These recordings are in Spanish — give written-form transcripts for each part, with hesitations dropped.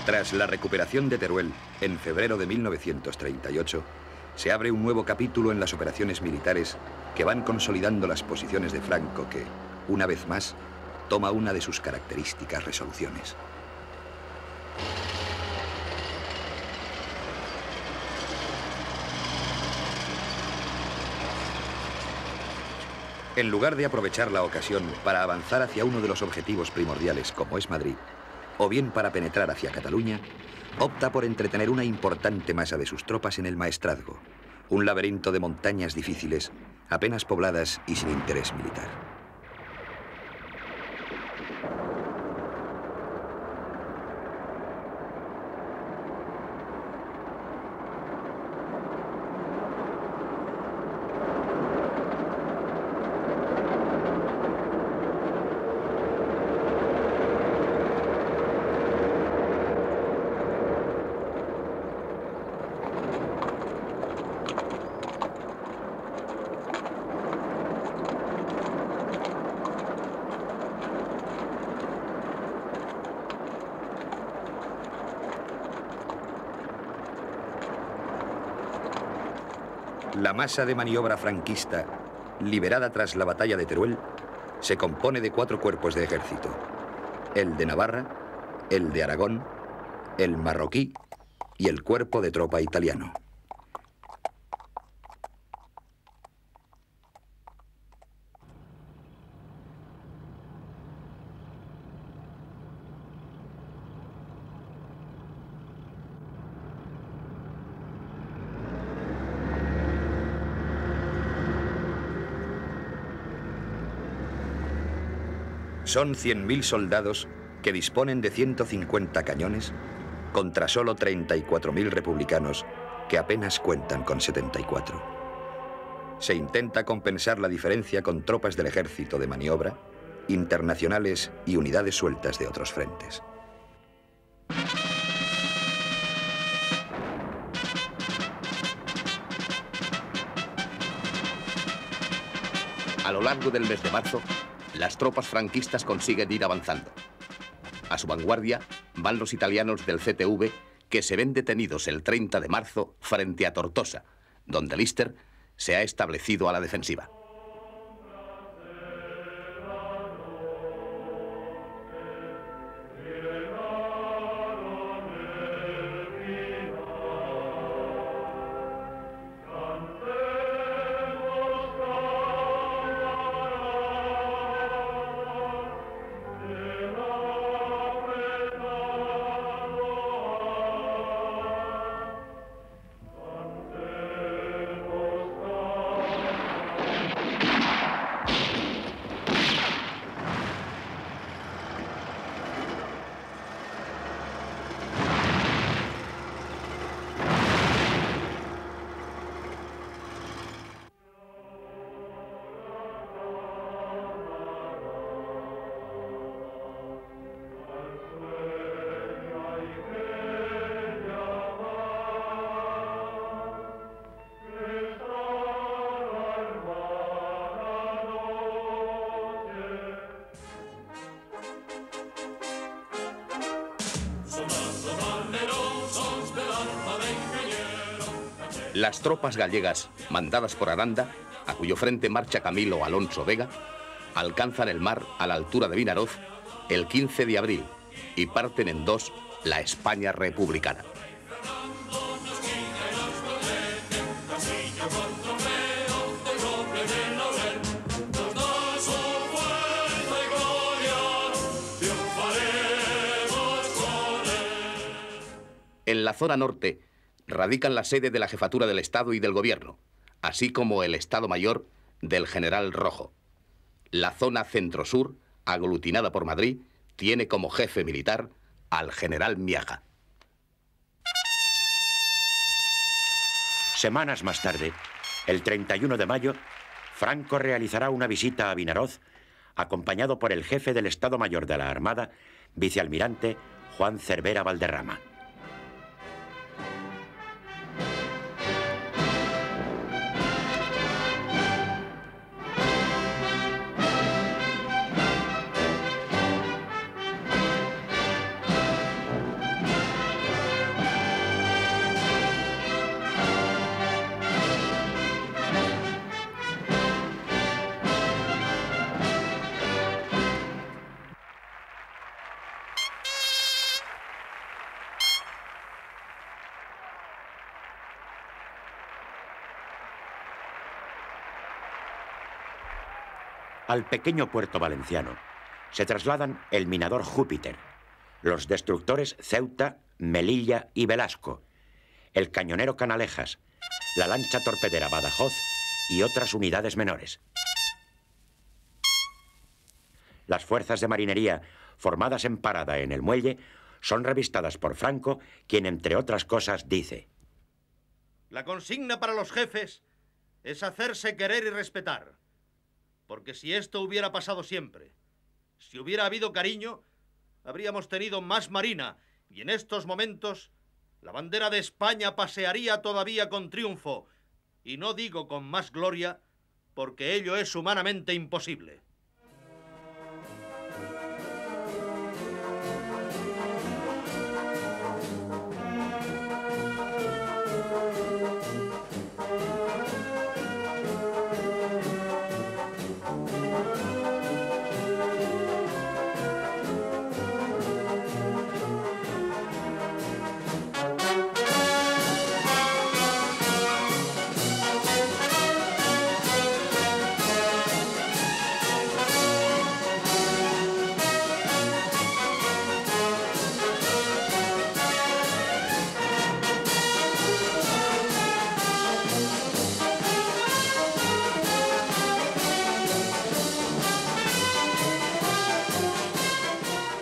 Tras la recuperación de Teruel en febrero de 1938, se abre un nuevo capítulo en las operaciones militares que van consolidando las posiciones de Franco que, una vez más, toma una de sus características resoluciones. En lugar de aprovechar la ocasión para avanzar hacia uno de los objetivos primordiales, como es Madrid, o bien para penetrar hacia Cataluña, opta por entretener una importante masa de sus tropas en el Maestrazgo, un laberinto de montañas difíciles, apenas pobladas y sin interés militar. La masa de maniobra franquista, liberada tras la batalla de Teruel, se compone de 4 cuerpos de ejército: el de Navarra, el de Aragón, el marroquí y el cuerpo de tropa italiano. Son 100.000 soldados que disponen de 150 cañones contra solo 34.000 republicanos que apenas cuentan con 74. Se intenta compensar la diferencia con tropas del ejército de maniobra, internacionales y unidades sueltas de otros frentes. A lo largo del mes de marzo, las tropas franquistas consiguen ir avanzando. A su vanguardia van los italianos del CTV, que se ven detenidos el 30 de marzo frente a Tortosa, donde Lister se ha establecido a la defensiva. Las tropas gallegas, mandadas por Aranda, a cuyo frente marcha Camilo Alonso Vega, alcanzan el mar a la altura de Vinaroz el 15 de abril y parten en dos la España republicana. En la zona norte radican la sede de la Jefatura del Estado y del Gobierno, así como el Estado Mayor del General Rojo. La zona centro-sur, aglutinada por Madrid, tiene como jefe militar al General Miaja. Semanas más tarde, el 31 de mayo, Franco realizará una visita a Vinaroz, acompañado por el jefe del Estado Mayor de la Armada, vicealmirante Juan Cervera Valderrama. Al pequeño puerto valenciano se trasladan el minador Júpiter, los destructores Ceuta, Melilla y Velasco, el cañonero Canalejas, la lancha torpedera Badajoz y otras unidades menores. Las fuerzas de marinería formadas en parada en el muelle son revistadas por Franco, quien, entre otras cosas, dice: La consigna para los jefes es hacerse querer y respetar. Porque si esto hubiera pasado siempre, si hubiera habido cariño, habríamos tenido más marina y en estos momentos la bandera de España pasearía todavía con triunfo. Y no digo con más gloria, porque ello es humanamente imposible.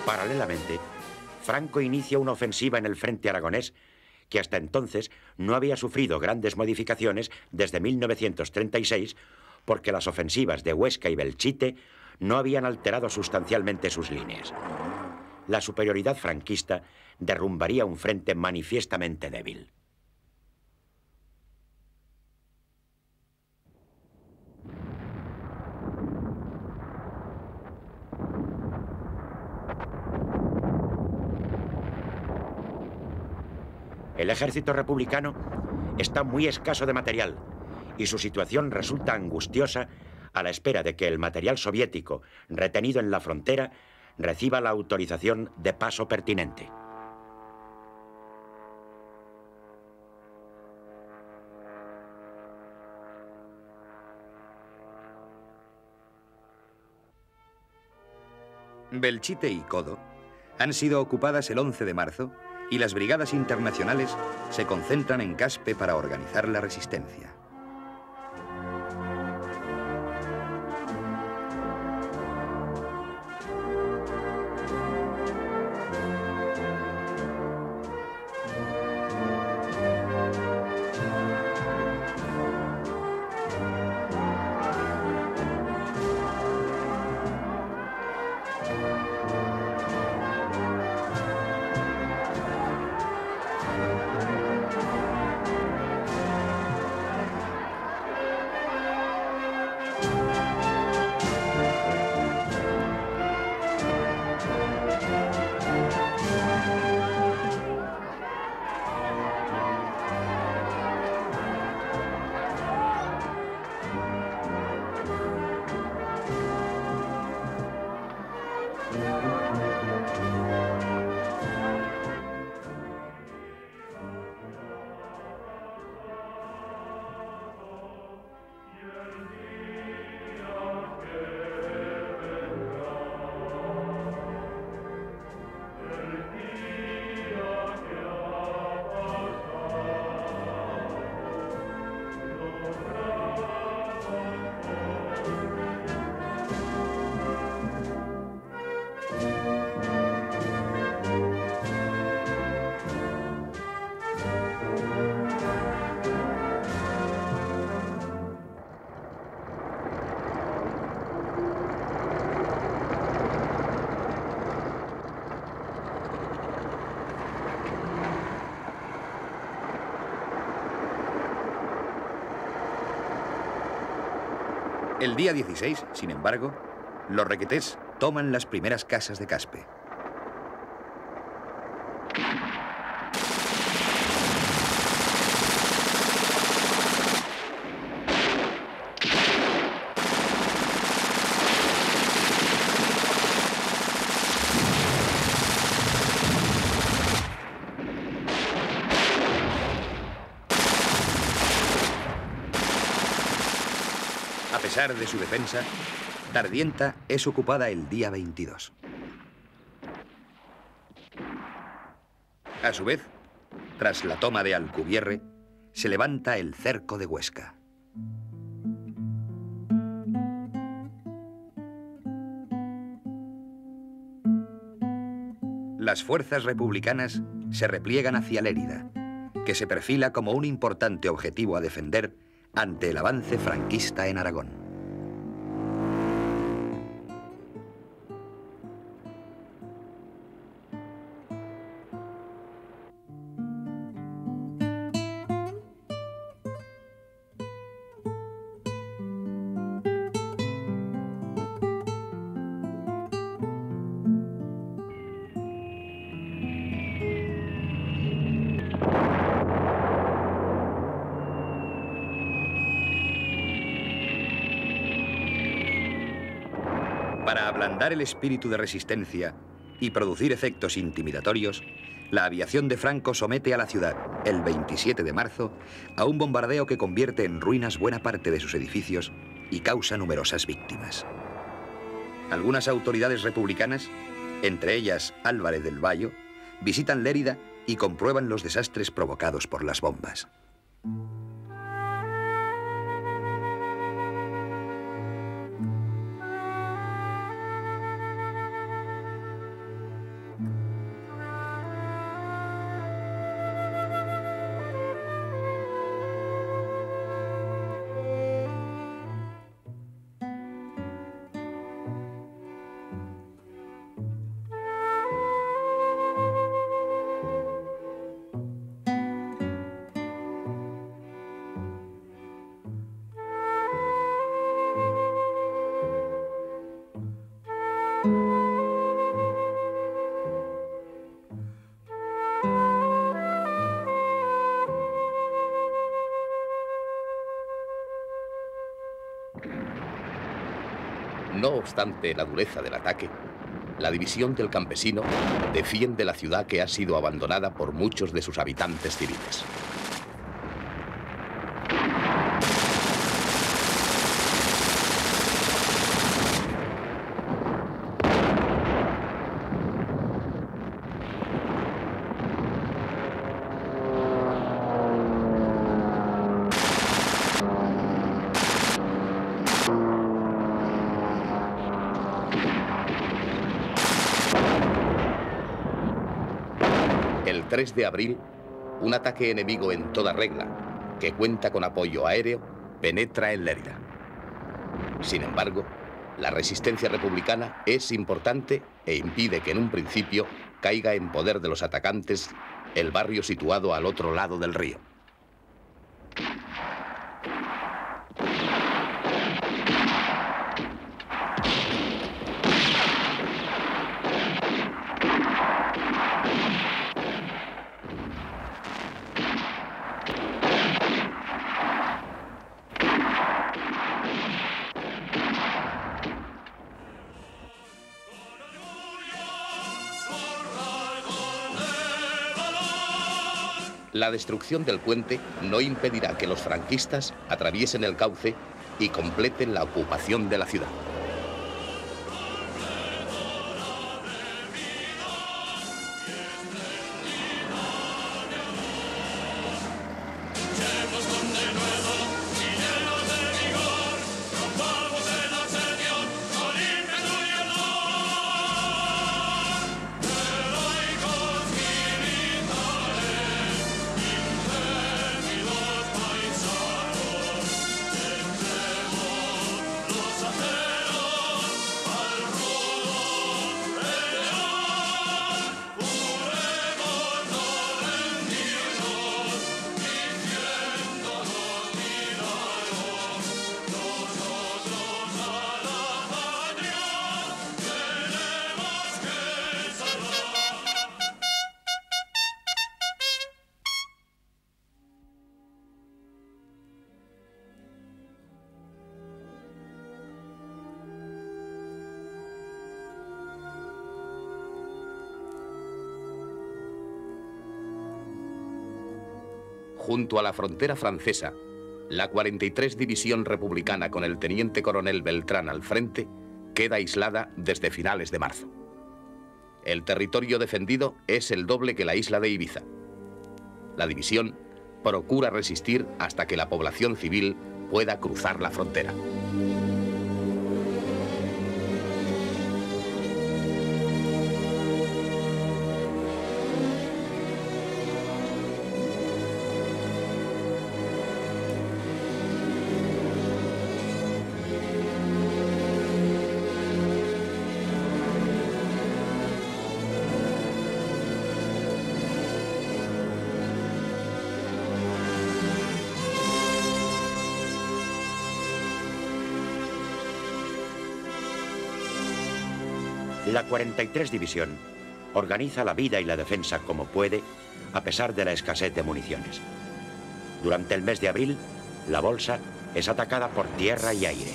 Paralelamente, Franco inicia una ofensiva en el frente aragonés que hasta entonces no había sufrido grandes modificaciones desde 1936, porque las ofensivas de Huesca y Belchite no habían alterado sustancialmente sus líneas. La superioridad franquista derrumbaría un frente manifiestamente débil. El ejército republicano está muy escaso de material y su situación resulta angustiosa a la espera de que el material soviético retenido en la frontera reciba la autorización de paso pertinente. Belchite y Codo han sido ocupadas el 11 de marzo y las brigadas internacionales se concentran en Caspe para organizar la resistencia. El día 16, sin embargo, los requetés toman las primeras casas de Caspe. A pesar de su defensa, Tardienta es ocupada el día 22. A su vez, tras la toma de Alcubierre, se levanta el cerco de Huesca. Las fuerzas republicanas se repliegan hacia Lérida, que se perfila como un importante objetivo a defender ante el avance franquista en Aragón. Para ablandar el espíritu de resistencia y producir efectos intimidatorios, la aviación de Franco somete a la ciudad, el 27 de marzo, a un bombardeo que convierte en ruinas buena parte de sus edificios y causa numerosas víctimas. Algunas autoridades republicanas, entre ellas Álvarez del Valle, visitan Lérida y comprueban los desastres provocados por las bombas. No obstante la dureza del ataque, la división del campesino defiende la ciudad que ha sido abandonada por muchos de sus habitantes civiles. El 3 de abril, un ataque enemigo en toda regla, que cuenta con apoyo aéreo, penetra en Lérida. Sin embargo, la resistencia republicana es importante e impide que en un principio caiga en poder de los atacantes el barrio situado al otro lado del río. La destrucción del puente no impedirá que los franquistas atraviesen el cauce y completen la ocupación de la ciudad. Junto a la frontera francesa, la 43 División Republicana con el teniente coronel Beltrán al frente queda aislada desde finales de marzo. El territorio defendido es el doble que la isla de Ibiza. La división procura resistir hasta que la población civil pueda cruzar la frontera. La 43 División organiza la vida y la defensa como puede, a pesar de la escasez de municiones. Durante el mes de abril, la Bolsa es atacada por tierra y aire.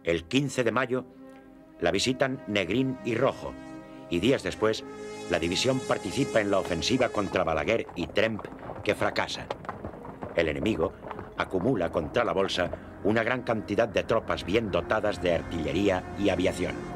El 15 de mayo la visitan Negrín y Rojo, y días después la división participa en la ofensiva contra Balaguer y Tremp, que fracasa. El enemigo acumula contra la Bolsa una gran cantidad de tropas bien dotadas de artillería y aviación.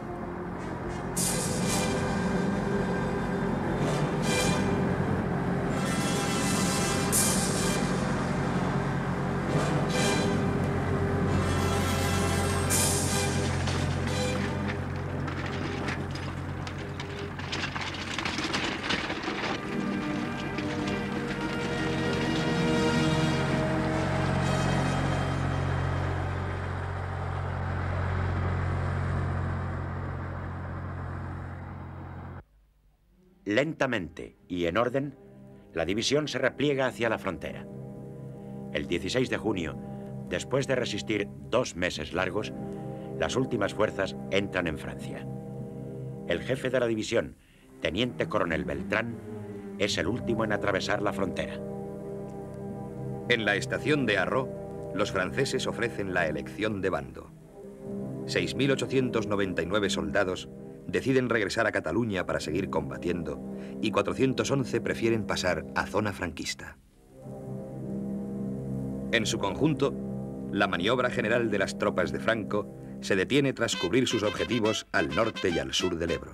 Lentamente y en orden, la división se repliega hacia la frontera. El 16 de junio, después de resistir 2 meses largos, las últimas fuerzas entran en Francia. El jefe de la división, teniente coronel Beltrán, es el último en atravesar la frontera. En la estación de Arro, los franceses ofrecen la elección de bando. 6.899 soldados deciden regresar a Cataluña para seguir combatiendo y 411 prefieren pasar a zona franquista. En su conjunto, la maniobra general de las tropas de Franco se detiene tras cubrir sus objetivos al norte y al sur del Ebro.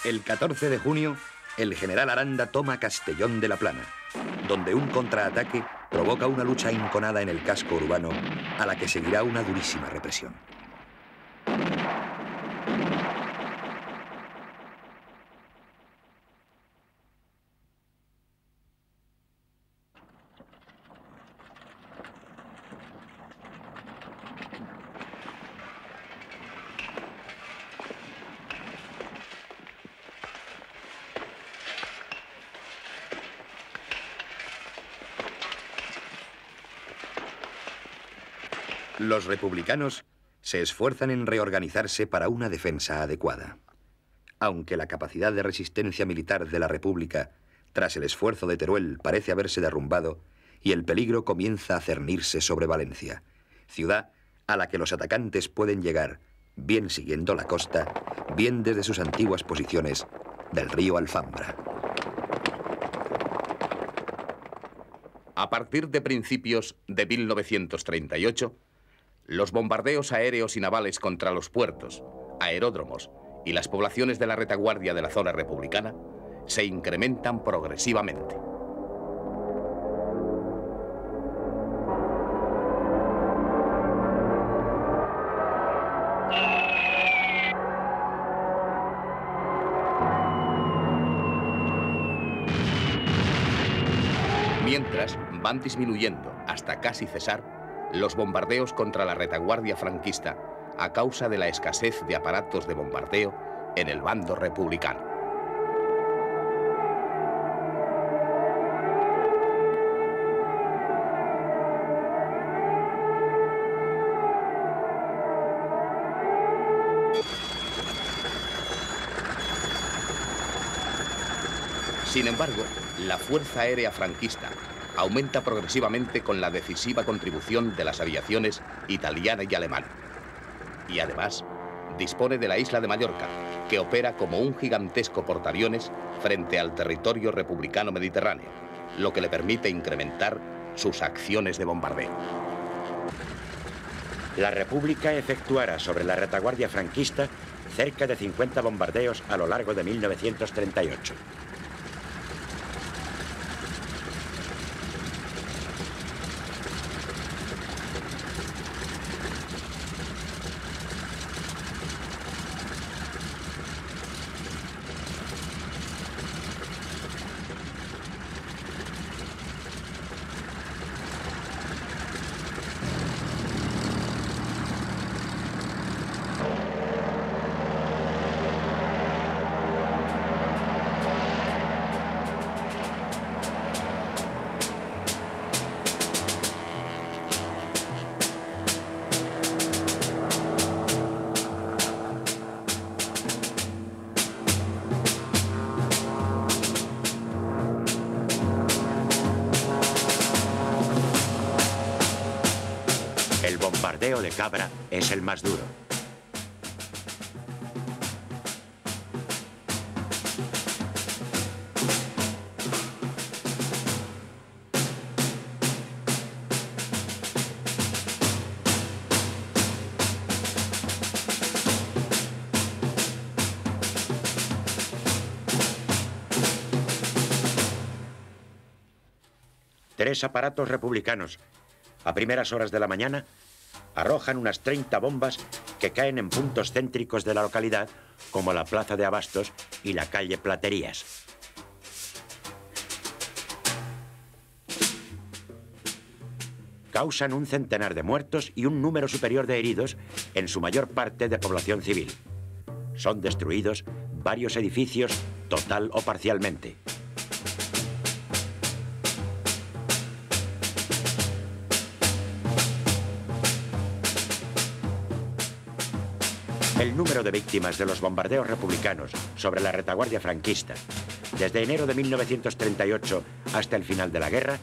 El 14 de junio, el general Aranda toma Castellón de la Plana, donde un contraataque provoca una lucha enconada en el casco urbano, a la que seguirá una durísima represión. Los republicanos se esfuerzan en reorganizarse para una defensa adecuada. Aunque la capacidad de resistencia militar de la República, tras el esfuerzo de Teruel, parece haberse derrumbado y el peligro comienza a cernirse sobre Valencia, ciudad a la que los atacantes pueden llegar, bien siguiendo la costa, bien desde sus antiguas posiciones del río Alfambra. A partir de principios de 1938, los bombardeos aéreos y navales contra los puertos, aeródromos y las poblaciones de la retaguardia de la zona republicana se incrementan progresivamente. Mientras van disminuyendo hasta casi cesar los bombardeos contra la retaguardia franquista a causa de la escasez de aparatos de bombardeo en el bando republicano. Sin embargo, la Fuerza Aérea franquista aumenta progresivamente con la decisiva contribución de las aviaciones italiana y alemana. Y además, dispone de la isla de Mallorca, que opera como un gigantesco portaaviones frente al territorio republicano mediterráneo, lo que le permite incrementar sus acciones de bombardeo. La República efectuará sobre la retaguardia franquista cerca de 50 bombardeos a lo largo de 1938. El bombardeo de Cabra es el más duro. Tres aparatos republicanos, a primeras horas de la mañana, arrojan unas 30 bombas que caen en puntos céntricos de la localidad, como la Plaza de Abastos y la calle Platerías. Causan un centenar de muertos y un número superior de heridos, en su mayor parte de población civil. Son destruidos varios edificios, total o parcialmente. El número de víctimas de los bombardeos republicanos sobre la retaguardia franquista, desde enero de 1938 hasta el final de la guerra,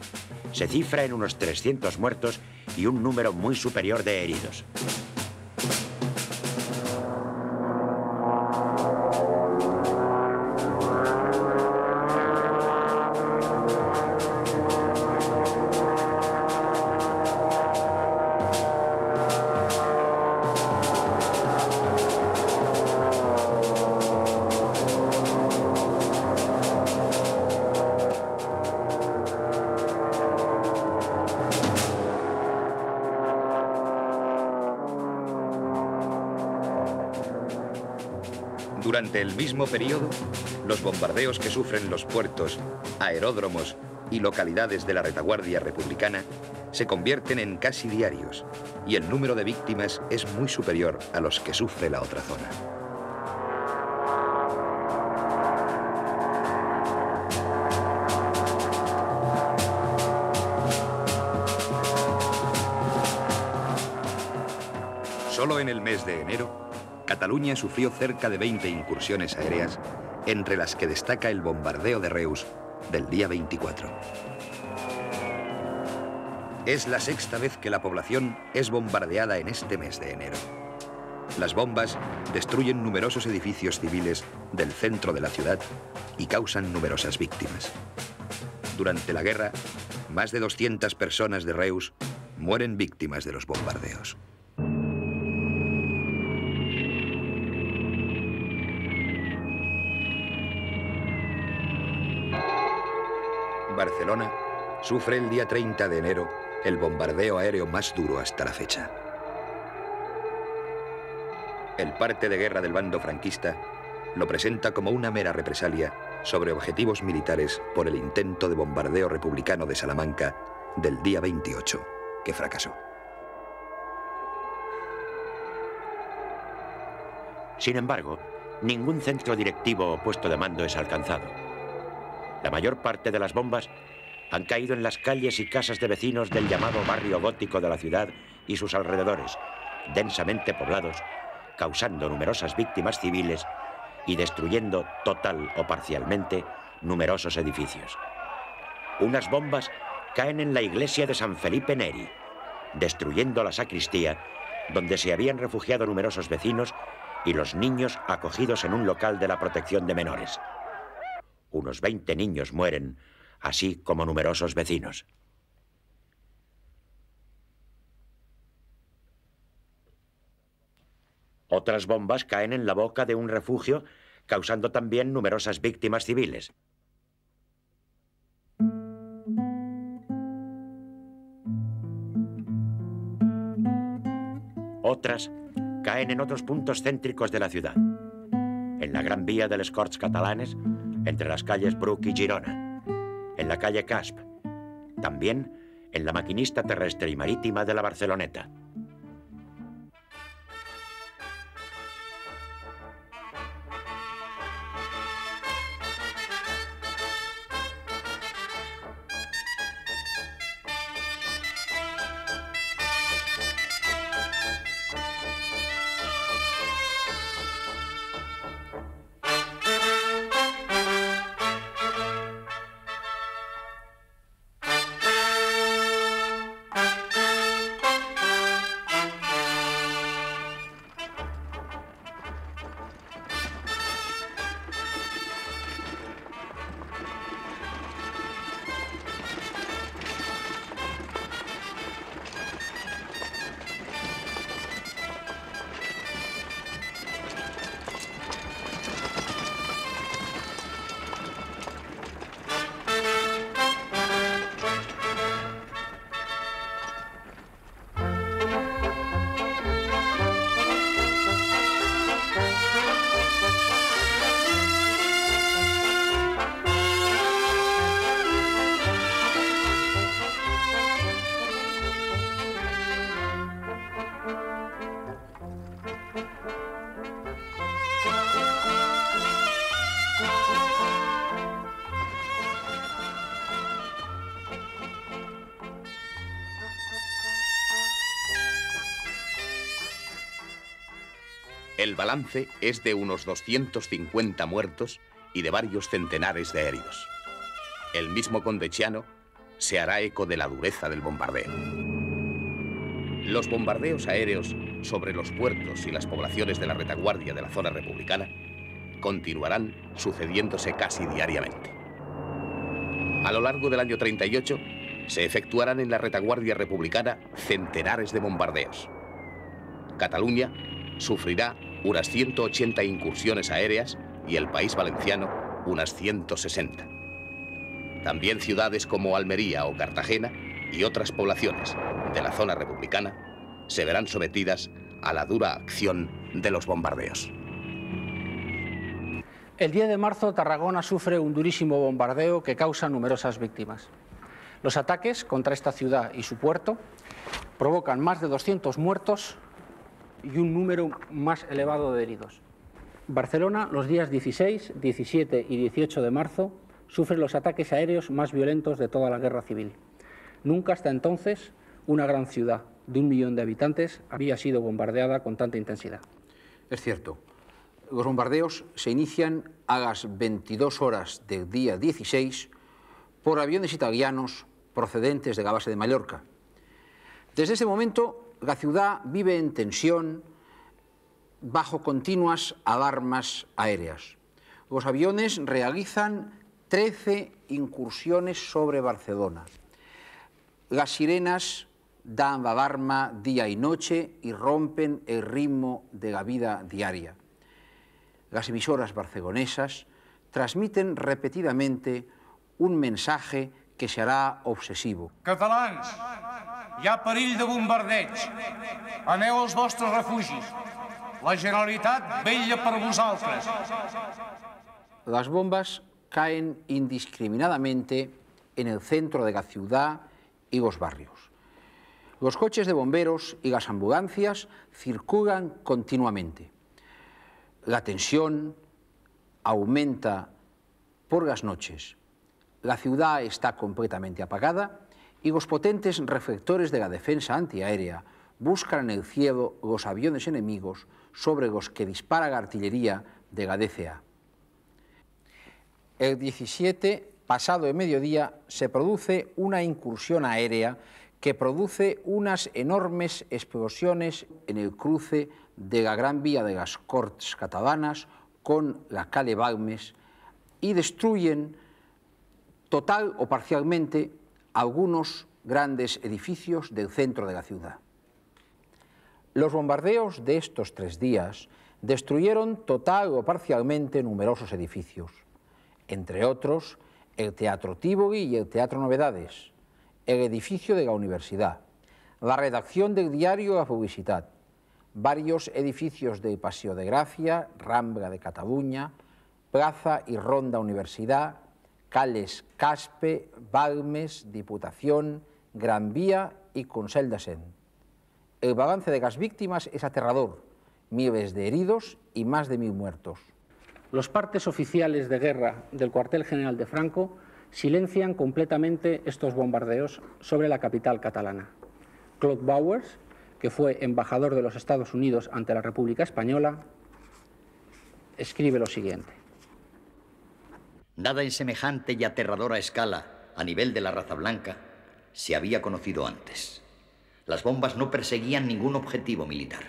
se cifra en unos 300 muertos y un número muy superior de heridos. Durante el mismo periodo, los bombardeos que sufren los puertos, aeródromos y localidades de la retaguardia republicana se convierten en casi diarios, y el número de víctimas es muy superior a los que sufre la otra zona. Solo en el mes de enero, Cataluña sufrió cerca de 20 incursiones aéreas, entre las que destaca el bombardeo de Reus del día 24. Es la sexta vez que la población es bombardeada en este mes de enero. Las bombas destruyen numerosos edificios civiles del centro de la ciudad y causan numerosas víctimas. Durante la guerra, más de 200 personas de Reus mueren víctimas de los bombardeos. Barcelona sufre el día 30 de enero el bombardeo aéreo más duro hasta la fecha. El parte de guerra del bando franquista lo presenta como una mera represalia sobre objetivos militares por el intento de bombardeo republicano de Salamanca del día 28, que fracasó. Sin embargo, ningún centro directivo o puesto de mando es alcanzado. La mayor parte de las bombas han caído en las calles y casas de vecinos del llamado barrio gótico de la ciudad y sus alrededores, densamente poblados, causando numerosas víctimas civiles y destruyendo total o parcialmente numerosos edificios. Unas bombas caen en la iglesia de San Felipe Neri, destruyendo la sacristía, donde se habían refugiado numerosos vecinos y los niños acogidos en un local de la protección de menores. Unos 20 niños mueren, así como numerosos vecinos. Otras bombas caen en la boca de un refugio, causando también numerosas víctimas civiles. Otras caen en otros puntos céntricos de la ciudad. En la Gran Vía de les Corts Catalanes, entre las calles Bruc y Girona. En la calle Casp. También en la Maquinista Terrestre y Marítima de la Barceloneta. El balance es de unos 250 muertos y de varios centenares de heridos. El mismo conde Chiano se hará eco de la dureza del bombardeo. Los bombardeos aéreos sobre los puertos y las poblaciones de la retaguardia de la zona republicana continuarán sucediéndose casi diariamente. A lo largo del año 38 se efectuarán en la retaguardia republicana centenares de bombardeos. Cataluña sufrirá unas 180 incursiones aéreas y el País Valenciano unas 160. También ciudades como Almería o Cartagena y otras poblaciones de la zona republicana se verán sometidas a la dura acción de los bombardeos. El 10 de marzo, Tarragona sufre un durísimo bombardeo que causa numerosas víctimas. Los ataques contra esta ciudad y su puerto provocan más de 200 muertos y un número más elevado de heridos. Barcelona, los días 16, 17 y 18 de marzo, sufre los ataques aéreos más violentos de toda la guerra civil. Nunca hasta entonces una gran ciudad de 1 millón de habitantes había sido bombardeada con tanta intensidad. Es cierto. Los bombardeos se inician a las 22 horas del día 16 por aviones italianos procedentes de la base de Mallorca Desde ese momento, la ciudad vive en tensión bajo continuas alarmas aéreas. Los aviones realizan 13 incursiones sobre Barcelona. Las sirenas dan la alarma día y noche y rompen el ritmo de la vida diaria. Las emisoras barcelonesas transmiten repetidamente un mensaje que se hará obsesivo. Catalans, hi ha perill de bombardeig. Aneu als vostres refugis. La Generalitat vetlla per vosaltres. Las bombas caen indiscriminadamente en el centro de la ciudad y los barrios. Los coches de bomberos y las ambulancias circulan continuamente. La tensión aumenta por las noches. La ciudad está completamente apagada y los potentes reflectores de la defensa antiaérea buscan en el cielo los aviones enemigos sobre los que dispara la artillería de la DCA. El 17, pasado de mediodía, se produce una incursión aérea que produce unas enormes explosiones en el cruce de la Gran Vía de las Corts catalanas con la calle Balmes y destruyen total o parcialmente algunos grandes edificios del centro de la ciudad. Los bombardeos de estos 3 días destruyeron total o parcialmente numerosos edificios, entre otros el Teatro Tívoli y el Teatro Novedades, el edificio de la universidad, la redacción del diario La Publicitat, varios edificios del Paseo de Gracia, Rambla de Cataluña, Plaza y Ronda Universidad, Cales Caspe, Balmes, Diputación, Gran Vía y Consell de Cent. El balance de las víctimas es aterrador, miles de heridos y más de 1000 muertos. Los partes oficiales de guerra del cuartel general de Franco silencian completamente estos bombardeos sobre la capital catalana. Claude Bowers, que fue embajador de los Estados Unidos ante la República Española, escribe lo siguiente. Nada en semejante y aterradora escala, a nivel de la raza blanca, se había conocido antes. Las bombas no perseguían ningún objetivo militar.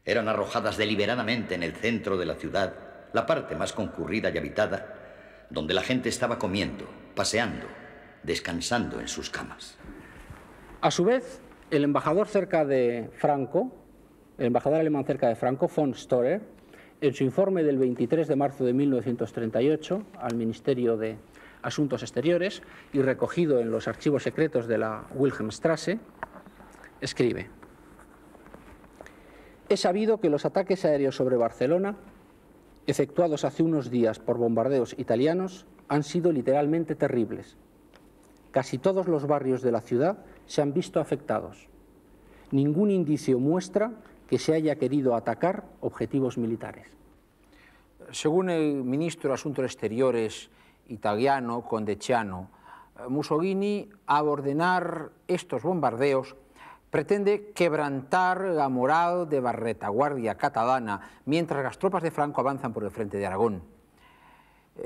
Eran arrojadas deliberadamente en el centro de la ciudad, la parte más concurrida y habitada, donde la gente estaba comiendo, paseando, descansando en sus camas. A su vez, el embajador alemán cerca de Franco, von Storer, en su informe del 23 de marzo de 1938 al Ministerio de Asuntos Exteriores y recogido en los archivos secretos de la Wilhelmstrasse, escribe: he sabido que los ataques aéreos sobre Barcelona, efectuados hace unos días por bombardeos italianos, han sido literalmente terribles. Casi todos los barrios de la ciudad se han visto afectados. Ningún indicio muestra que se haya querido atacar objetivos militares. Según el ministro de Asuntos Exteriores italiano, Condeciano, Mussolini, al ordenar estos bombardeos, pretende quebrantar la moral de la retaguardia catalana mientras las tropas de Franco avanzan por el frente de Aragón.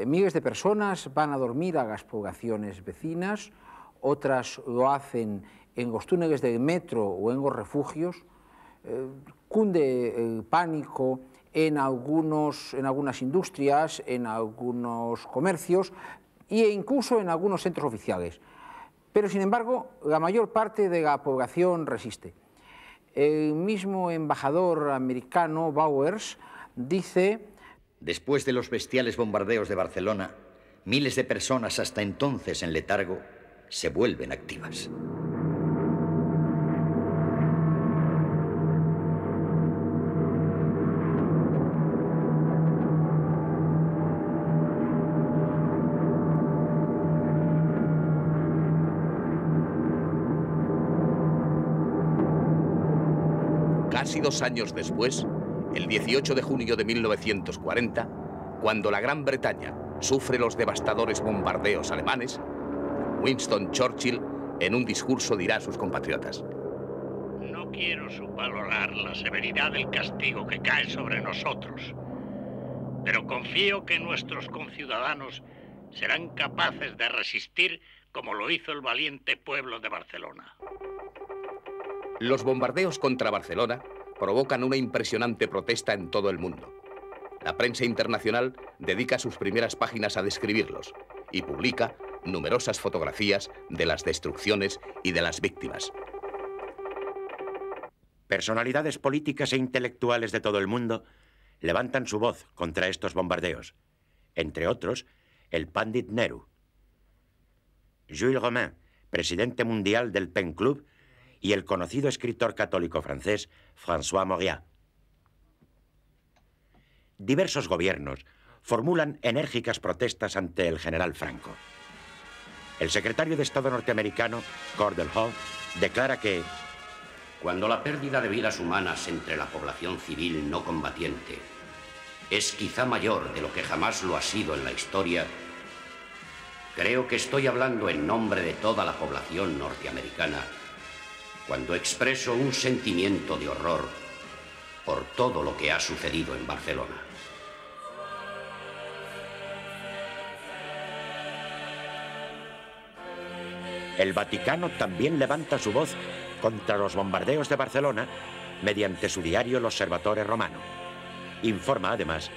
Miles de personas van a dormir a las poblaciones vecinas, otras lo hacen en los túneles del metro o en los refugios. Cunde el pánico en algunas industrias, en algunos comercios e incluso en algunos centros oficiales. Pero, sin embargo, la mayor parte de la población resiste. El mismo embajador americano, Bowers, dice: después de los bestiales bombardeos de Barcelona, miles de personas hasta entonces en letargo se vuelven activas. Casi 2 años después, el 18 de junio de 1940, cuando la Gran Bretaña sufre los devastadores bombardeos alemanes, Winston Churchill en un discurso dirá a sus compatriotas: no quiero subvalorar la severidad del castigo que cae sobre nosotros, pero confío que nuestros conciudadanos serán capaces de resistir como lo hizo el valiente pueblo de Barcelona. Los bombardeos contra Barcelona provocan una impresionante protesta en todo el mundo. La prensa internacional dedica sus primeras páginas a describirlos y publica numerosas fotografías de las destrucciones y de las víctimas. Personalidades políticas e intelectuales de todo el mundo levantan su voz contra estos bombardeos. Entre otros, el Pandit Nehru, Jules Romain, presidente mundial del Pen Club, y el conocido escritor católico francés François Mauriac. Diversos gobiernos formulan enérgicas protestas ante el general Franco. El secretario de Estado norteamericano, Cordell Hull, declara que cuando la pérdida de vidas humanas entre la población civil no combatiente es quizá mayor de lo que jamás lo ha sido en la historia, creo que estoy hablando en nombre de toda la población norteamericana cuando expreso un sentimiento de horror por todo lo que ha sucedido en Barcelona. el Vaticano también levanta su voz contra los bombardeos de Barcelona mediante su diario L'Osservatore Romano. Informa además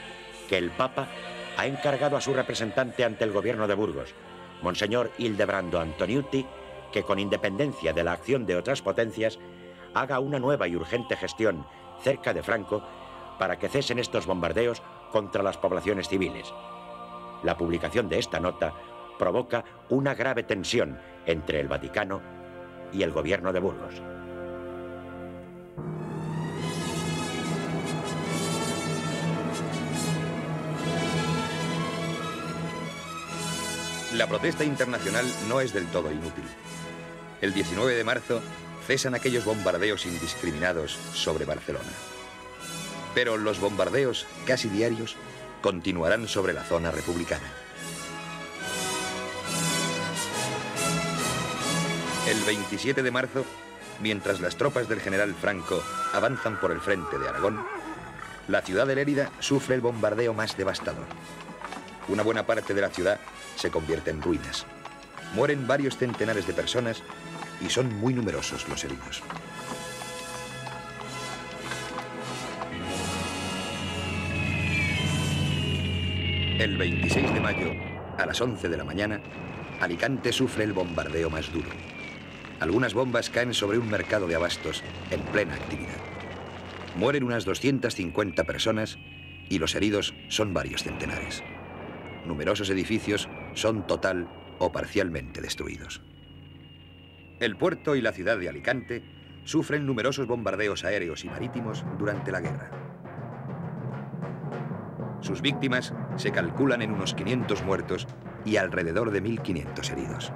que el Papa ha encargado a su representante ante el gobierno de Burgos, Monseñor Ildebrando Antoniutti, que con independencia de la acción de otras potencias haga una nueva y urgente gestión cerca de Franco para que cesen estos bombardeos contra las poblaciones civiles. La publicación de esta nota provoca una grave tensión entre el Vaticano y el gobierno de Burgos. La protesta internacional no es del todo inútil. El 19 de marzo cesan aquellos bombardeos indiscriminados sobre Barcelona. Pero los bombardeos casi diarios continuarán sobre la zona republicana. El 27 de marzo, mientras las tropas del general Franco avanzan por el frente de Aragón, la ciudad de Lérida sufre el bombardeo más devastador. Una buena parte de la ciudad se convierte en ruinas. Mueren varios centenares de personas y son muy numerosos los heridos. El 26 de mayo, a las 11 de la mañana, Alicante sufre el bombardeo más duro. Algunas bombas caen sobre un mercado de abastos en plena actividad. Mueren unas 250 personas y los heridos son varios centenares. Numerosos edificios son total o parcialmente destruidos. El puerto y la ciudad de Alicante sufren numerosos bombardeos aéreos y marítimos durante la guerra. Sus víctimas se calculan en unos 500 muertos y alrededor de 1.500 heridos.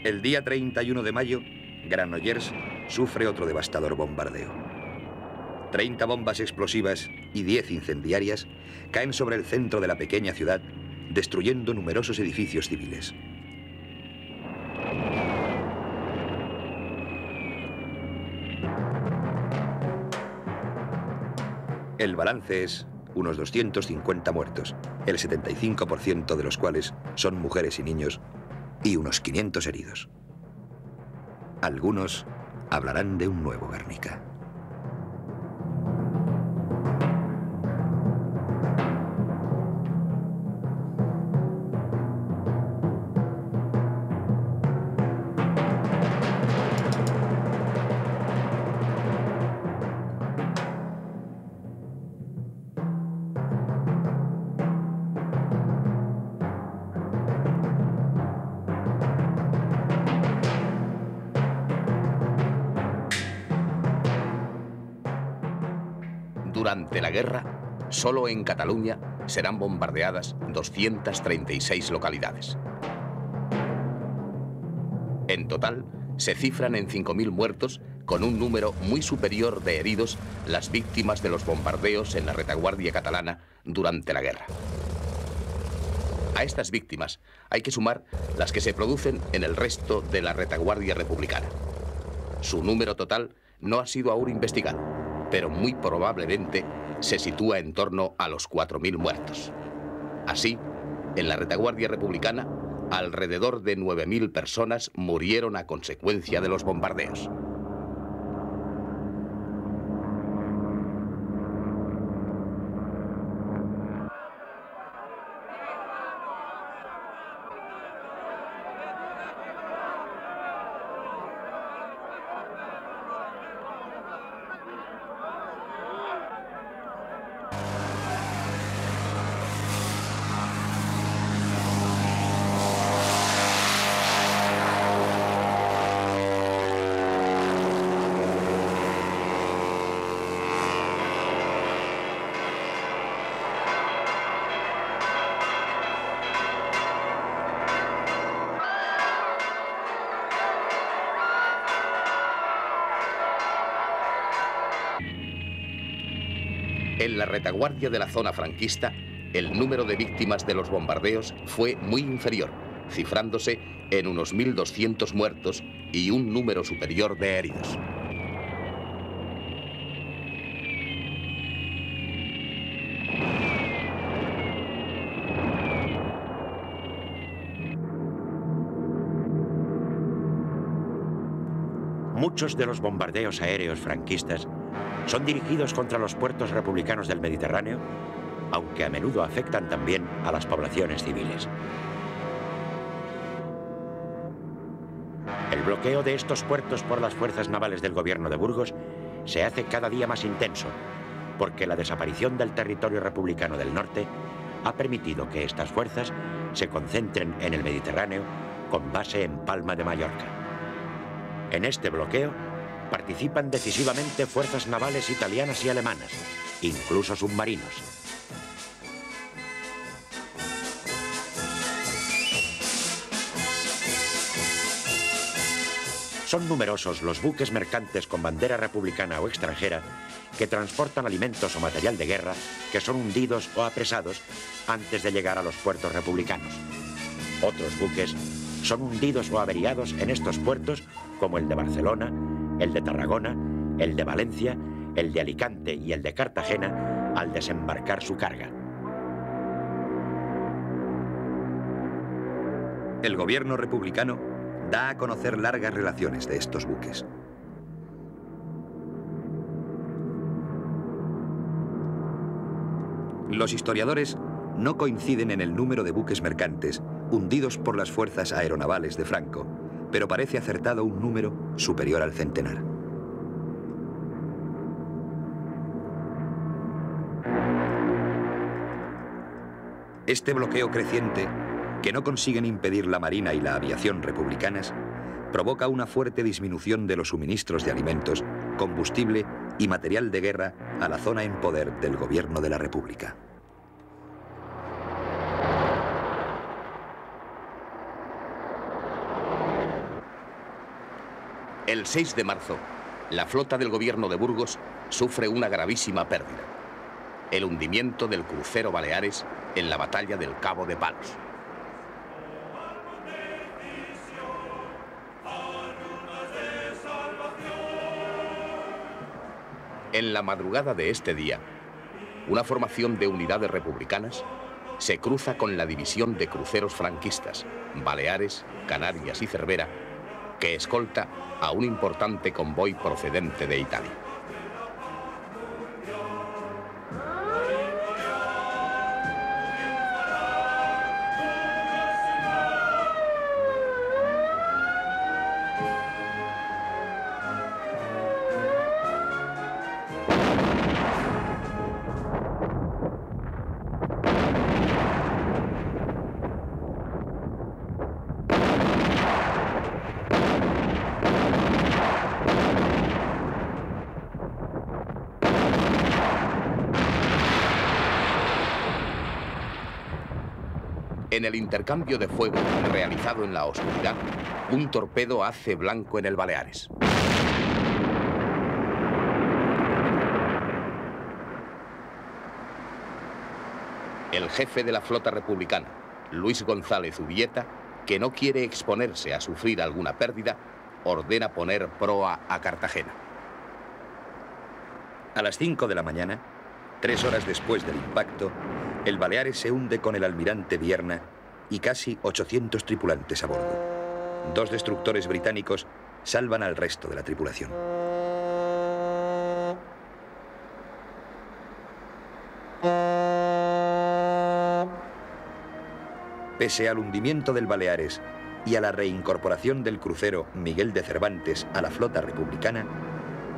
El día 31 de mayo, Granollers sufre otro devastador bombardeo. 30 bombas explosivas y 10 incendiarias caen sobre el centro de la pequeña ciudad, destruyendo numerosos edificios civiles. El balance es unos 250 muertos, el 75% de los cuales son mujeres y niños, y unos 500 heridos. Algunos hablarán de un nuevo Guernica. Durante la guerra, solo en Cataluña serán bombardeadas 236 localidades. En total, se cifran en 5.000 muertos, con un número muy superior de heridos, las víctimas de los bombardeos en la retaguardia catalana durante la guerra. A estas víctimas hay que sumar las que se producen en el resto de la retaguardia republicana. Su número total no ha sido aún investigado, pero muy probablemente se sitúa en torno a los 4.000 muertos. Así, en la retaguardia republicana, alrededor de 9.000 personas murieron a consecuencia de los bombardeos. En la retaguardia de la zona franquista, el número de víctimas de los bombardeos fue muy inferior, cifrándose en unos 1.200 muertos y un número superior de heridos. Muchos de los bombardeos aéreos franquistas son dirigidos contra los puertos republicanos del Mediterráneo, aunque a menudo afectan también a las poblaciones civiles. El bloqueo de estos puertos por las fuerzas navales del gobierno de Burgos se hace cada día más intenso, porque la desaparición del territorio republicano del norte ha permitido que estas fuerzas se concentren en el Mediterráneo con base en Palma de Mallorca. En este bloqueo participan decisivamente fuerzas navales italianas y alemanas, incluso submarinos. Son numerosos los buques mercantes con bandera republicana o extranjera que transportan alimentos o material de guerra que son hundidos o apresados antes de llegar a los puertos republicanos. Otros buques son hundidos o averiados en estos puertos, como el de Barcelona, el de Tarragona, el de Valencia, el de Alicante y el de Cartagena al desembarcar su carga. El gobierno republicano da a conocer largas relaciones de estos buques. Los historiadores no coinciden en el número de buques mercantes hundidos por las fuerzas aeronavales de Franco, pero parece acertado un número superior al centenar. Este bloqueo creciente, que no consiguen impedir la marina y la aviación republicanas, provoca una fuerte disminución de los suministros de alimentos, combustible y material de guerra a la zona en poder del gobierno de la República. El 6 de marzo, la flota del gobierno de Burgos sufre una gravísima pérdida: el hundimiento del crucero Baleares en la batalla del Cabo de Palos. En la madrugada de este día, una formación de unidades republicanas se cruza con la división de cruceros franquistas, Baleares, Canarias y Cervera, que escolta a un importante convoy procedente de Italia. En el intercambio de fuego realizado en la oscuridad, un torpedo hace blanco en el Baleares. El jefe de la flota republicana, Luis González Ubieta, que no quiere exponerse a sufrir alguna pérdida, ordena poner proa a Cartagena. A las 5 de la mañana, 3 horas después del impacto, el Baleares se hunde con el almirante Vierna y casi 800 tripulantes a bordo. 2 destructores británicos salvan al resto de la tripulación. Pese al hundimiento del Baleares y a la reincorporación del crucero Miguel de Cervantes a la flota republicana,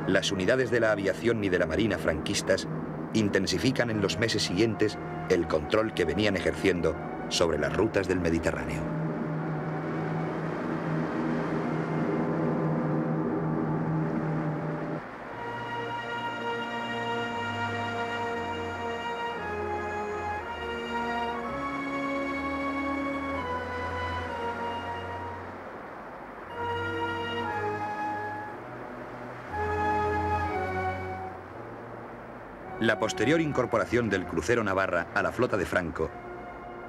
las unidades de la aviación y de la marina franquistas intensifican en los meses siguientes el control que venían ejerciendo sobre las rutas del Mediterráneo. La posterior incorporación del crucero Navarra a la flota de Franco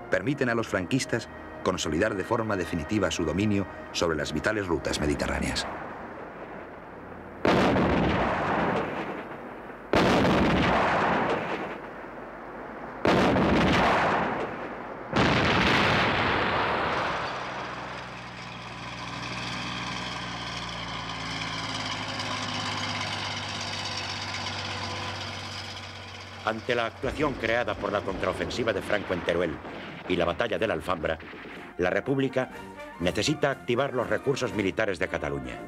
permiten a los franquistas consolidar de forma definitiva su dominio sobre las vitales rutas mediterráneas. Ante la actuación creada por la contraofensiva de Franco en Teruel y la batalla de la Alfambra, la República necesita activar los recursos militares de Cataluña.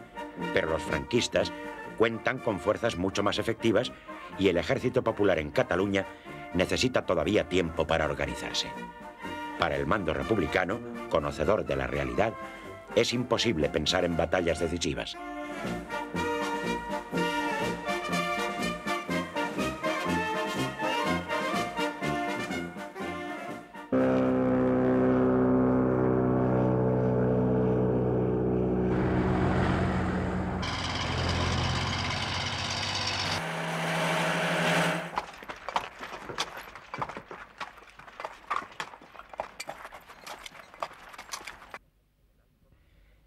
Pero los franquistas cuentan con fuerzas mucho más efectivas y el ejército popular en Cataluña necesita todavía tiempo para organizarse. Para el mando republicano, conocedor de la realidad, es imposible pensar en batallas decisivas.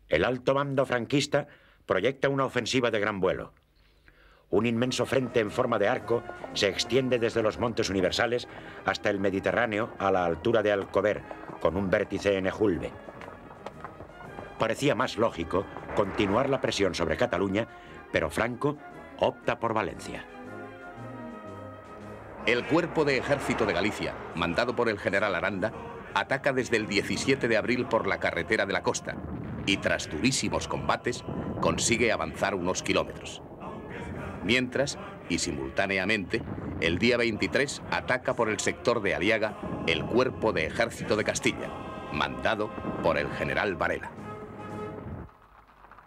El alto mando franquista proyecta una ofensiva de gran vuelo. Un inmenso frente en forma de arco se extiende desde los Montes Universales hasta el Mediterráneo a la altura de Alcover, con un vértice en Ejulbe. Parecía más lógico continuar la presión sobre Cataluña, pero Franco opta por Valencia. El Cuerpo de Ejército de Galicia, mandado por el general Aranda, ataca desde el 17 de abril por la carretera de la costa y tras durísimos combates consigue avanzar unos kilómetros. Mientras, y simultáneamente, el día 23 ataca por el sector de Aliaga el Cuerpo de Ejército de Castilla, mandado por el general Varela.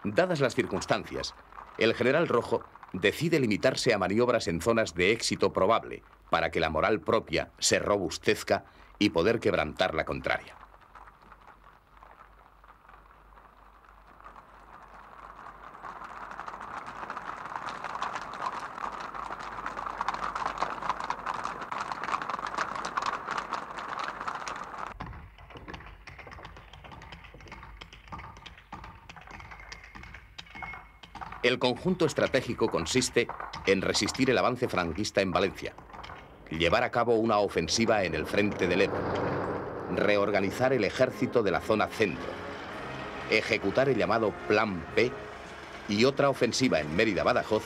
Dadas las circunstancias, el general Rojo decide limitarse a maniobras en zonas de éxito probable para que la moral propia se robustezca y poder quebrantar la contraria. El conjunto estratégico consiste en resistir el avance franquista en Valencia, llevar a cabo una ofensiva en el frente del Ebro, reorganizar el ejército de la zona centro, ejecutar el llamado Plan P y otra ofensiva en Mérida-Badajoz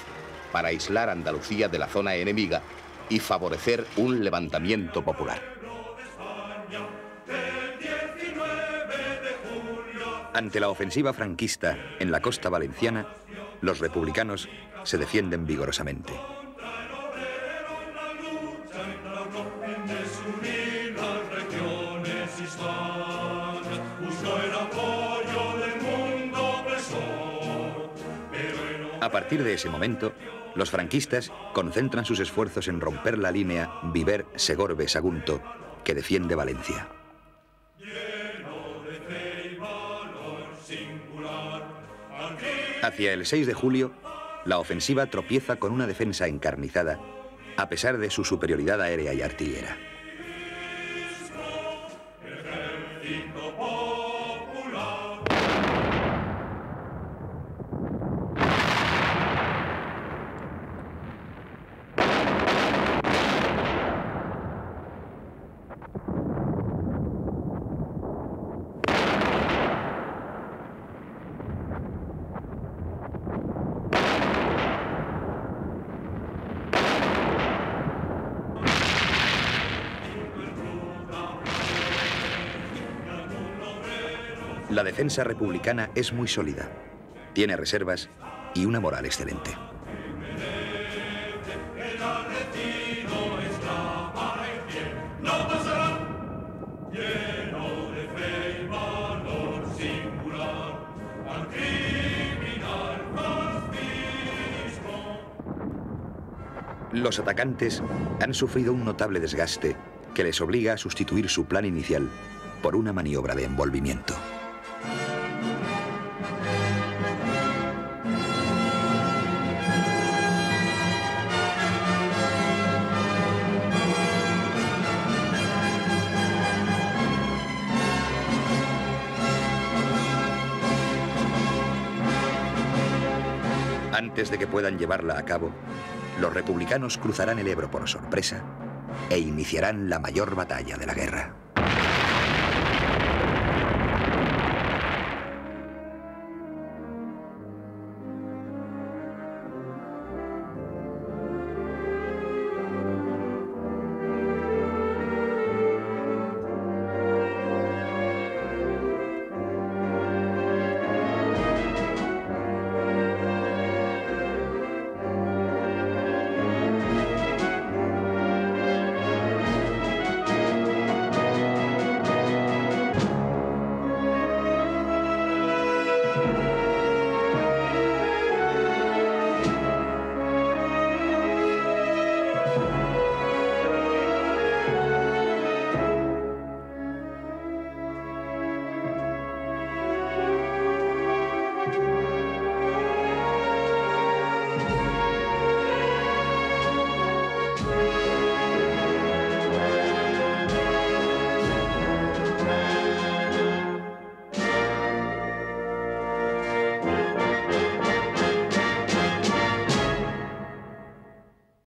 para aislar Andalucía de la zona enemiga y favorecer un levantamiento popular. Ante la ofensiva franquista en la costa valenciana, los republicanos se defienden vigorosamente. A partir de ese momento, los franquistas concentran sus esfuerzos en romper la línea Viver-Segorbe-Sagunto, que defiende Valencia. Hacia el 6 de julio, la ofensiva tropieza con una defensa encarnizada, a pesar de su superioridad aérea y artillera. La defensa republicana es muy sólida, tiene reservas y una moral excelente. Los atacantes han sufrido un notable desgaste que les obliga a sustituir su plan inicial por una maniobra de envolvimiento. Antes de que puedan llevarla a cabo, los republicanos cruzarán el Ebro por sorpresa e iniciarán la mayor batalla de la guerra.